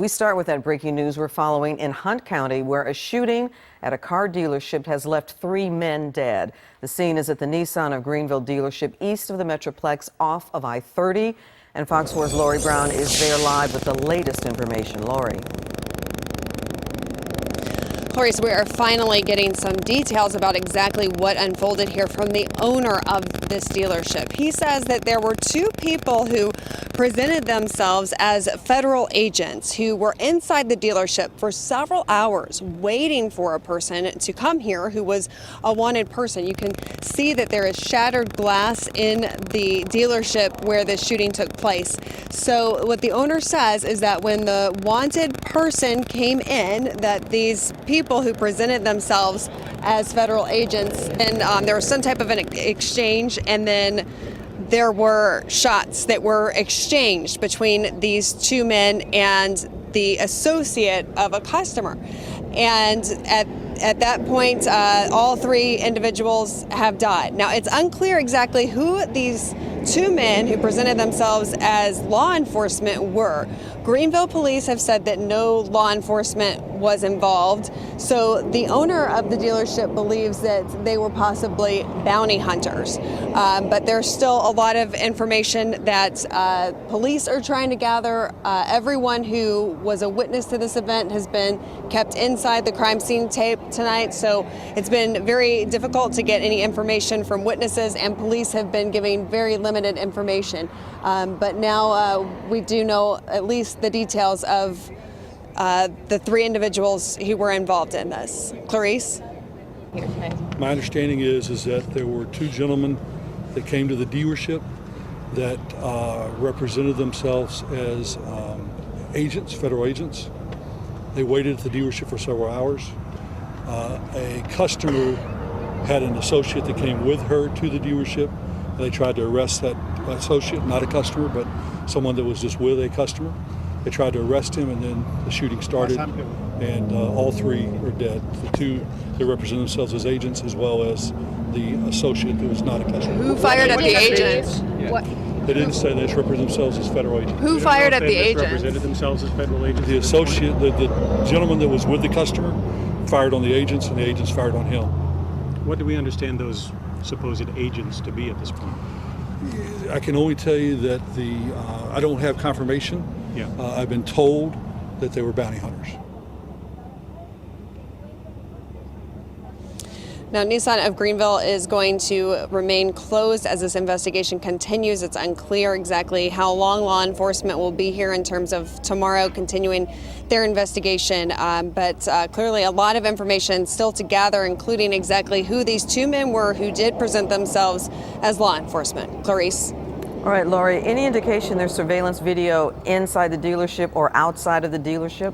We start with that breaking news we're following in Hunt County, where a shooting at a car dealership has left 3 men dead. The scene is at the Nissan of Greenville dealership east of the Metroplex off of I-30. And Fox 4's Lori Brown is there live with the latest information. Lori. Clarice, we are finally getting some details about exactly what unfolded here from the owner of this dealership. He says that there were 2 people who presented themselves as federal agents who were inside the dealership for several hours waiting for a person to come here who was a wanted person. You can see that there is shattered glass in the dealership where the shooting took place. So what the owner says is that when the wanted person came in, that these people who presented themselves as federal agents, and there was some type of an exchange, and then there were shots that were exchanged between these 2 men and the associate of a customer. And at that point, all 3 individuals have died. Now, it's unclear exactly who these 2 men who presented themselves as law enforcement were. Greenville police have said that no law enforcement was involved. So the owner of the dealership believes that they were possibly bounty hunters. But there's still a lot of information that police are trying to gather. Everyone who was a witness to this event has been kept inside the crime scene tape tonight. So it's been very difficult to get any information from witnesses, and police have been giving very limited information. But now we do know at least the details of the 3 individuals who were involved in this. Clarice? My understanding is that there were 2 gentlemen that came to the dealership that represented themselves as agents, federal agents. They waited at the dealership for several hours. A customer had an associate that came with her to the dealership. They tried to arrest that associate, not a customer, but someone that was just with a customer. They tried to arrest him, and then the shooting started, and all 3 are dead. The 2 that represent themselves as agents, as well as the associate that was not a customer. Who fired at the agents? Yeah. They didn't say they represent themselves as federal agents. Who fired at the agents? Represented themselves as federal agents? The associate, the gentleman that was with the customer, fired on the agents, and the agents fired on him. What do we understand those supposed agents to be at this point? I can only tell you that I don't have confirmation. Yeah. I've been told that they were bounty hunters. Now, Nissan of Greenville is going to remain closed as this investigation continues. It's unclear exactly how long law enforcement will be here in terms of tomorrow continuing their investigation. But clearly a lot of information still to gather, including exactly who these 2 men were who did present themselves as law enforcement. Clarice? All right, Lori, any indication there's surveillance video inside the dealership or outside of the dealership?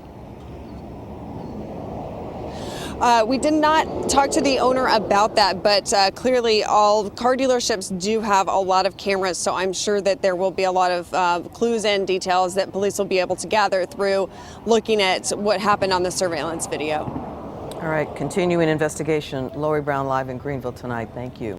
We did not talk to the owner about that, but clearly all car dealerships do have a lot of cameras, so I'm sure that there will be a lot of clues and details that police will be able to gather through looking at what happened on the surveillance video. All right, continuing investigation. Lori Brown live in Greenville tonight. Thank you.